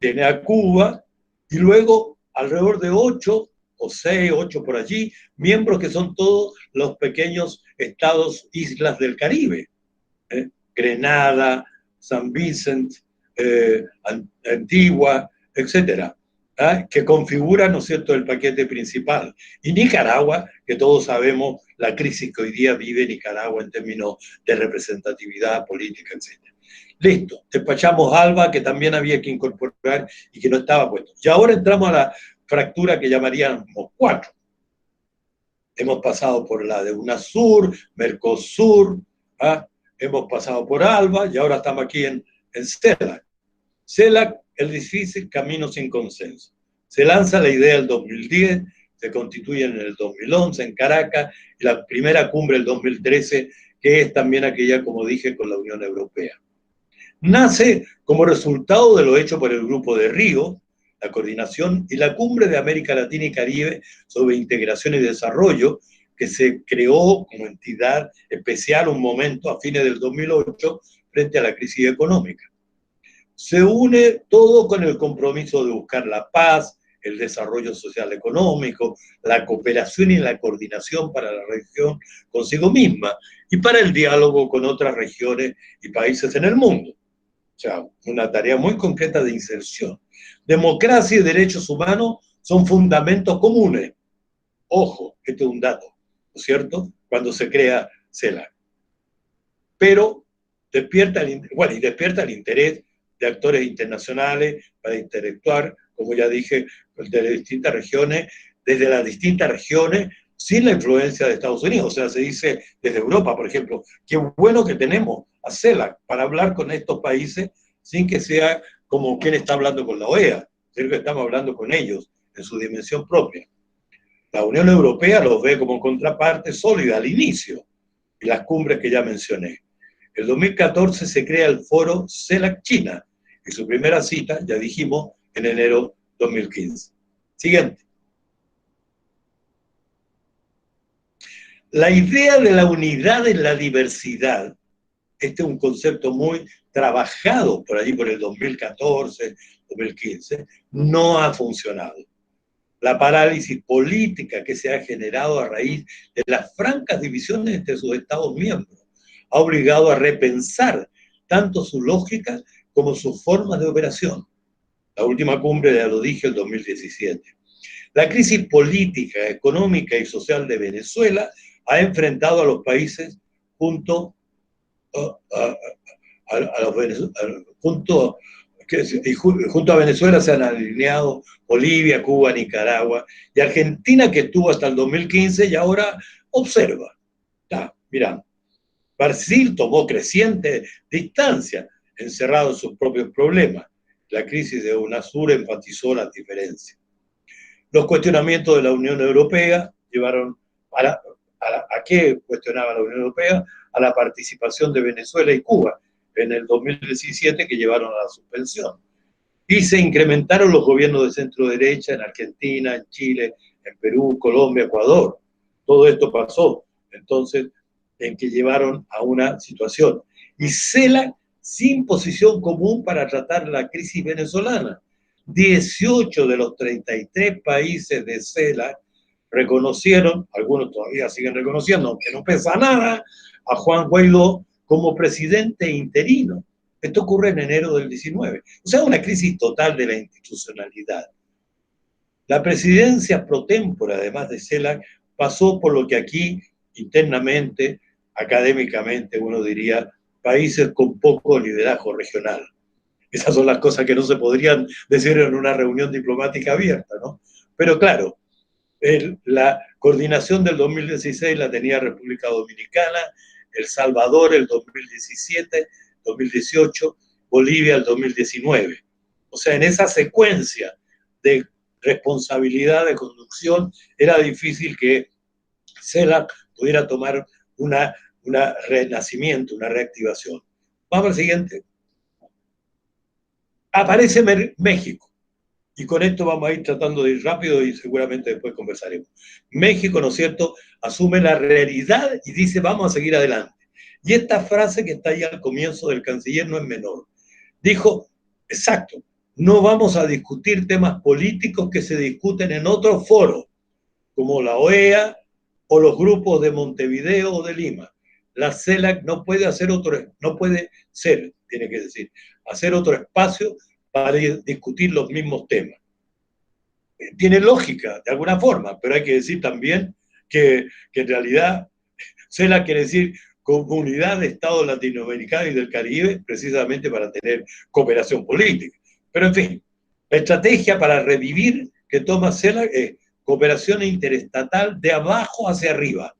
tiene a Cuba, y luego alrededor de 8 o 6, 8 por allí, miembros que son todos los pequeños estados, islas del Caribe. Grenada, San Vicente, Antigua, etcétera, que configuran, ¿no es cierto?, el paquete principal. Y Nicaragua, que todos sabemos la crisis que hoy día vive Nicaragua en términos de representatividad política, etcétera. Listo, despachamos ALBA, que también había que incorporar y que no estaba puesto. Y ahora entramos a la fractura que llamaríamos 4. Hemos pasado por la de UNASUR, Mercosur, ¿ah? Hemos pasado por ALBA y ahora estamos aquí en CELAC. CELAC, el difícil camino sin consenso. Se lanza la idea el 2010, se constituye en el 2011 en Caracas y la primera cumbre el 2013, que es también aquella, como dije, con la Unión Europea. Nace como resultado de lo hecho por el Grupo de Río, la coordinación y la Cumbre de América Latina y Caribe sobre Integración y Desarrollo, que se creó como entidad especial un momento a fines del 2008 frente a la crisis económica. Se une todo con el compromiso de buscar la paz, el desarrollo social económico, la cooperación y la coordinación para la región consigo misma y para el diálogo con otras regiones y países en el mundo. O sea, una tarea muy concreta de inserción. Democracia y derechos humanos son fundamentos comunes. Ojo, este es un dato, ¿no es cierto? Cuando se crea CELAC. Pero despierta el interés de actores internacionales para interactuar, como ya dije, de las distintas regiones, desde las distintas regiones, sin la influencia de Estados Unidos. O sea, se dice desde Europa, por ejemplo, qué bueno que tenemos a CELAC para hablar con estos países sin que sea como quien está hablando con la OEA, sino que estamos hablando con ellos en su dimensión propia. La Unión Europea los ve como contraparte sólida al inicio, y las cumbres que ya mencioné. En 2014 se crea el foro CELAC China, y su primera cita, ya dijimos, en enero 2015. Siguiente. La idea de la unidad en la diversidad, este es un concepto muy trabajado por allí por el 2014, 2015, no ha funcionado. La parálisis política que se ha generado a raíz de las francas divisiones entre sus Estados miembros ha obligado a repensar tanto su lógica como sus formas de operación. La última cumbre ya lo dije, el 2017. La crisis política, económica y social de Venezuela ha enfrentado a los países junto junto a Venezuela se han alineado Bolivia, Cuba, Nicaragua y Argentina, que estuvo hasta el 2015 y ahora observa. Está mirando. Brasil tomó creciente distancia, encerrado en sus propios problemas. La crisis de UNASUR enfatizó las diferencias. Los cuestionamientos de la Unión Europea llevaron ¿a qué cuestionaba la Unión Europea? A la participación de Venezuela y Cuba en el 2017, que llevaron a la suspensión. Y se incrementaron los gobiernos de centro derecha en Argentina, en Chile, en Perú, Colombia, Ecuador. Todo esto pasó, entonces, en que llevaron a una situación. Y CELAC sin posición común para tratar la crisis venezolana. 18 de los 33 países de CELAC reconocieron, algunos todavía siguen reconociendo, aunque no pesa nada, a Juan Guaidó como presidente interino. Esto ocurre en enero del 19. O sea, una crisis total de la institucionalidad. La presidencia pro tempore, además de CELAC, pasó por lo que aquí internamente, académicamente, uno diría, países con poco liderazgo regional. Esas son las cosas que no se podrían decir en una reunión diplomática abierta, ¿no? Pero claro, la coordinación del 2016 la tenía República Dominicana, El Salvador el 2017, 2018, Bolivia el 2019. O sea, en esa secuencia de responsabilidad de conducción era difícil que CELAC pudiera tomar una renacimiento, una reactivación. Vamos al siguiente. Aparece México. Y con esto vamos a ir tratando de ir rápido y seguramente después conversaremos. México, ¿no es cierto?, asume la realidad y dice, vamos a seguir adelante. Y esta frase que está ahí al comienzo del canciller no es menor. Dijo, exacto, no vamos a discutir temas políticos que se discuten en otros foros, como la OEA o los grupos de Montevideo o de Lima. La CELAC no puede hacer no puede ser, tiene que decir, hacer otro espacio para discutir los mismos temas. Tiene lógica, de alguna forma, pero hay que decir también que en realidad CELAC quiere decir Comunidad de Estados Latinoamericanos y del Caribe, precisamente para tener cooperación política. Pero en fin, la estrategia para revivir que toma CELAC es cooperación interestatal de abajo hacia arriba,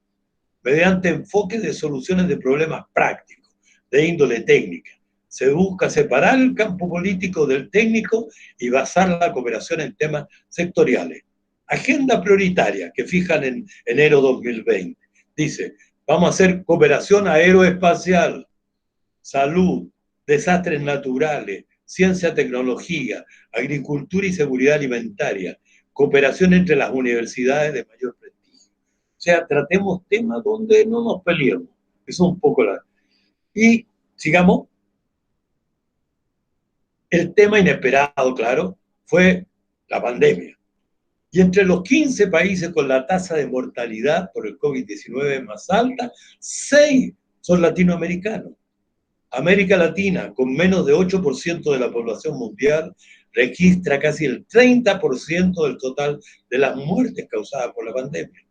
mediante enfoque de soluciones de problemas prácticos, de índole técnica. Se busca separar el campo político del técnico y basar la cooperación en temas sectoriales. Agenda prioritaria que fijan en enero 2020. Dice, vamos a hacer cooperación aeroespacial, salud, desastres naturales, ciencia, tecnología, agricultura y seguridad alimentaria, cooperación entre las universidades de mayor prestigio. O sea, tratemos temas donde no nos peleemos. Eso es un poco la... Y sigamos. El tema inesperado, claro, fue la pandemia. Y entre los 15 países con la tasa de mortalidad por el COVID-19 más alta, 6 son latinoamericanos. América Latina, con menos de 8% de la población mundial, registra casi el 30% del total de las muertes causadas por la pandemia.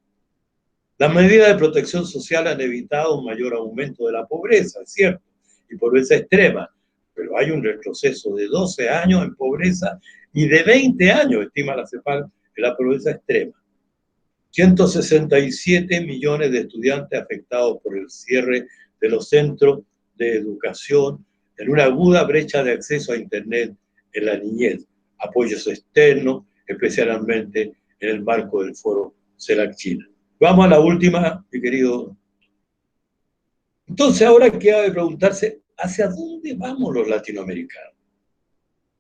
Las medidas de protección social han evitado un mayor aumento de la pobreza, es cierto, y pobreza extrema, pero hay un retroceso de 12 años en pobreza y de 20 años, estima la CEPAL, en la pobreza extrema. 167 millones de estudiantes afectados por el cierre de los centros de educación en una aguda brecha de acceso a Internet en la niñez. Apoyos externos, especialmente en el marco del foro CELAC China. Vamos a la última, mi querido. Entonces ahora queda de preguntarse, ¿hacia dónde vamos los latinoamericanos?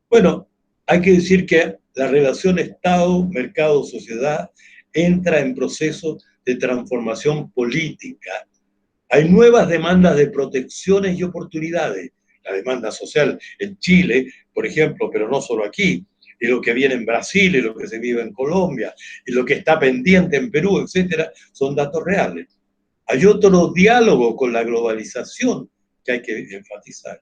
Bueno, hay que decir que la relación Estado, mercado, sociedad entra en proceso de transformación política. Hay nuevas demandas de protecciones y oportunidades. La demanda social en Chile, por ejemplo, pero no solo aquí, y lo que viene en Brasil, y lo que se vive en Colombia, y lo que está pendiente en Perú, etcétera, son datos reales. Hay otro diálogo con la globalización que hay que enfatizar.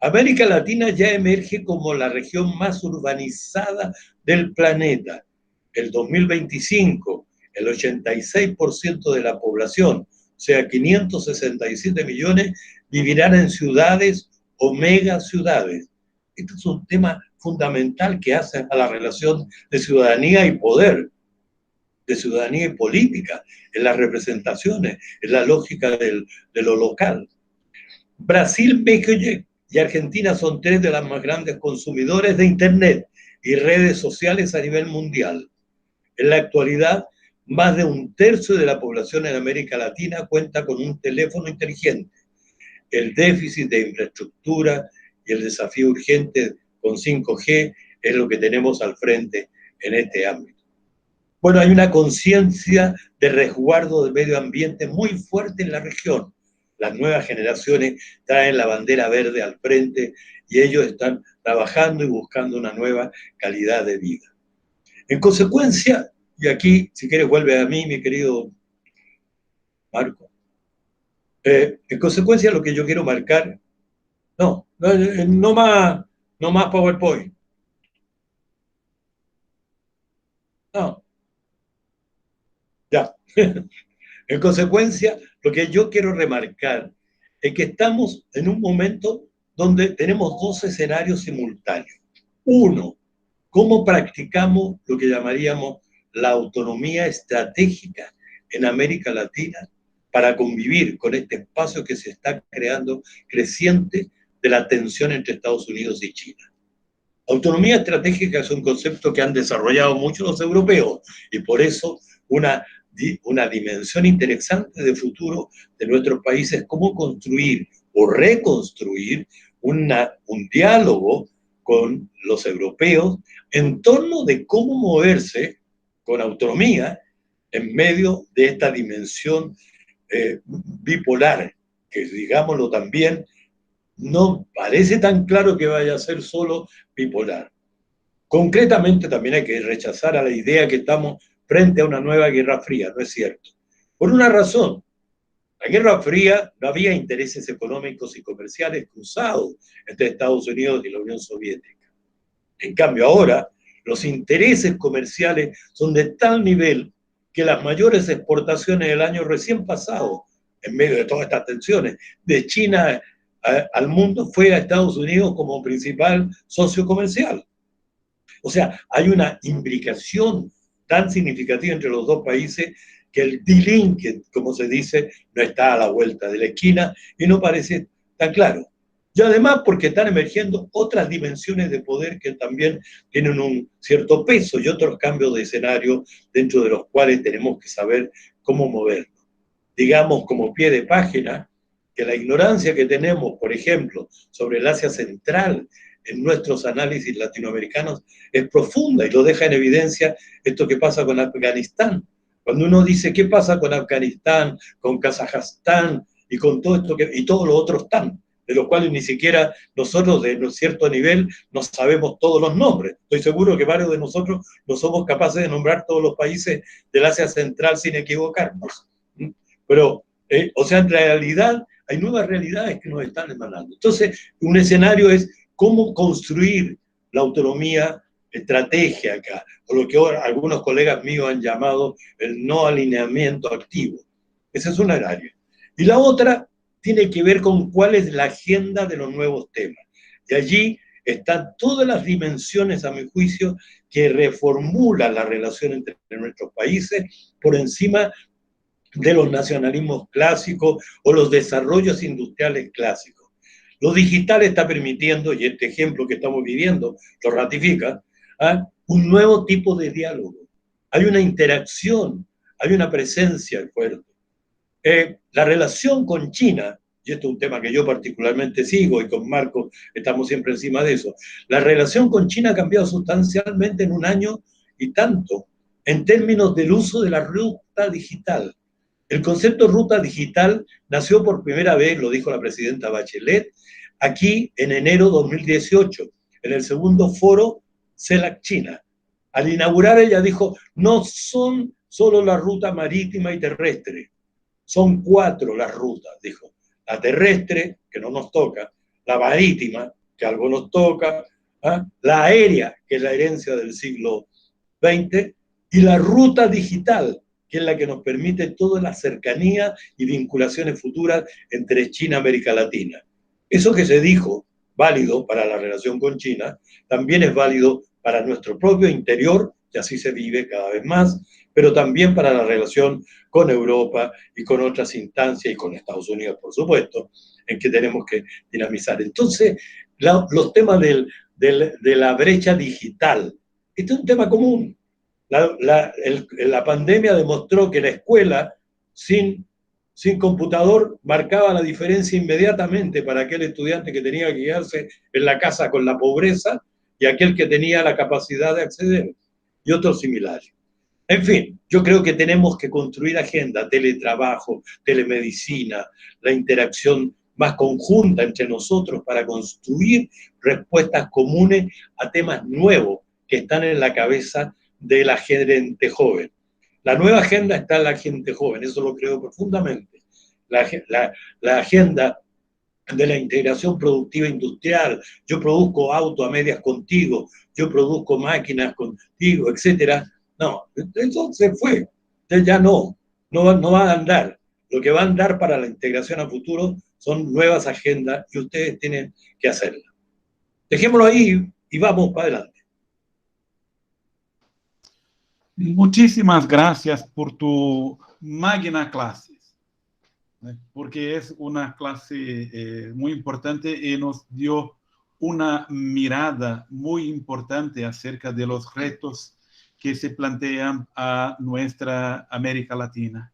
América Latina ya emerge como la región más urbanizada del planeta. El 2025, el 86% de la población, o sea, 567 millones, vivirán en ciudades o megaciudades. Este es un tema fundamental que hace a la relación de ciudadanía y poder, de ciudadanía y política, en las representaciones, en la lógica de lo local. Brasil, México y Argentina son 3 de las más grandes consumidores de Internet y redes sociales a nivel mundial. En la actualidad, más de 1/3 de la población en América Latina cuenta con un teléfono inteligente. El déficit de infraestructura y el desafío urgente con 5G es lo que tenemos al frente en este ámbito. Bueno, hay una conciencia de resguardo del medio ambiente muy fuerte en la región. Las nuevas generaciones traen la bandera verde al frente y ellos están trabajando y buscando una nueva calidad de vida. En consecuencia, y aquí, si quieres, vuelve a mí, mi querido Marco. En consecuencia, lo que yo quiero marcar, no más PowerPoint. No, ya. En consecuencia, lo que yo quiero remarcar es que estamos en un momento donde tenemos 2 escenarios simultáneos. Uno, cómo practicamos lo que llamaríamos la autonomía estratégica en América Latina para convivir con este espacio que se está creando creciente de la tensión entre Estados Unidos y China. Autonomía estratégica es un concepto que han desarrollado muchos los europeos y por eso una dimensión interesante de futuro de nuestros países, cómo construir o reconstruir un diálogo con los europeos en torno de cómo moverse con autonomía en medio de esta dimensión bipolar, que digámoslo también, no parece tan claro que vaya a ser solo bipolar. Concretamente también hay que rechazar a la idea que estamos frente a una nueva Guerra Fría, no es cierto. Por una razón, la Guerra Fría no había intereses económicos y comerciales cruzados entre Estados Unidos y la Unión Soviética. En cambio ahora, los intereses comerciales son de tal nivel que las mayores exportaciones del año recién pasado, en medio de todas estas tensiones, de China al mundo, fue a Estados Unidos como principal socio comercial. O sea, hay una imbricación tan significativa entre los dos países que el dealing, que como se dice, no está a la vuelta de la esquina y no parece tan claro. Y además porque están emergiendo otras dimensiones de poder que también tienen un cierto peso y otros cambios de escenario dentro de los cuales tenemos que saber cómo movernos. Digamos como pie de página que la ignorancia que tenemos, por ejemplo, sobre el Asia Central en nuestros análisis latinoamericanos es profunda y lo deja en evidencia esto que pasa con Afganistán. Cuando uno dice qué pasa con Afganistán, con Kazajstán y con todo esto y todos los otros están, de los cuales ni siquiera nosotros de un cierto nivel no sabemos todos los nombres. Estoy seguro que varios de nosotros no somos capaces de nombrar todos los países del Asia Central sin equivocarnos. Pero, o sea, en realidad hay nuevas realidades que nos están emanando. Entonces, un escenario es cómo construir la autonomía estrategia acá, o lo que ahora algunos colegas míos han llamado el no alineamiento activo. Esa es una área. Y la otra tiene que ver con cuál es la agenda de los nuevos temas. Y allí están todas las dimensiones, a mi juicio, que reformulan la relación entre nuestros países por encima de los nacionalismos clásicos o los desarrollos industriales clásicos. Lo digital está permitiendo, y este ejemplo que estamos viviendo lo ratifica, un nuevo tipo de diálogo. Hay una interacción, hay una presencia fuerte. La relación con China, y esto es un tema que yo particularmente sigo y con Marco estamos siempre encima de eso, la relación con China ha cambiado sustancialmente en un año y tanto en términos del uso de la ruta digital. El concepto ruta digital nació por primera vez, lo dijo la presidenta Bachelet, aquí en enero de 2018, en el segundo foro CELAC China. Al inaugurar ella dijo, no son solo la ruta marítima y terrestre, son 4 las rutas, dijo. La terrestre, que no nos toca, la marítima, que algo nos toca, la aérea, que es la herencia del siglo XX, y la ruta digital, que es la que nos permite toda la cercanía y vinculaciones futuras entre China y América Latina. Eso que se dijo, válido para la relación con China, también es válido para nuestro propio interior, y así se vive cada vez más, pero también para la relación con Europa y con otras instancias, y con Estados Unidos, por supuesto, en que tenemos que dinamizar. Entonces, los temas de la brecha digital, este es un tema común. La pandemia demostró que la escuela sin computador marcaba la diferencia inmediatamente para aquel estudiante que tenía que quedarse en la casa con la pobreza y aquel que tenía la capacidad de acceder, y otros similares. En fin, yo creo que tenemos que construir agenda, teletrabajo, telemedicina, la interacción más conjunta entre nosotros para construir respuestas comunes a temas nuevos que están en la cabeza de la gente joven. La nueva agenda está en la gente joven, eso lo creo profundamente. La agenda de la integración productiva industrial, yo produzco auto a medias contigo, yo produzco máquinas contigo, etcétera. No, eso se fue, ya no va a andar. Lo que va a andar para la integración a futuro son nuevas agendas y ustedes tienen que hacerlas. Dejémoslo ahí y vamos para adelante. Muchísimas gracias por tu magna clase, porque es una clase muy importante y nos dio una mirada muy importante acerca de los retos que se plantean a nuestra América Latina.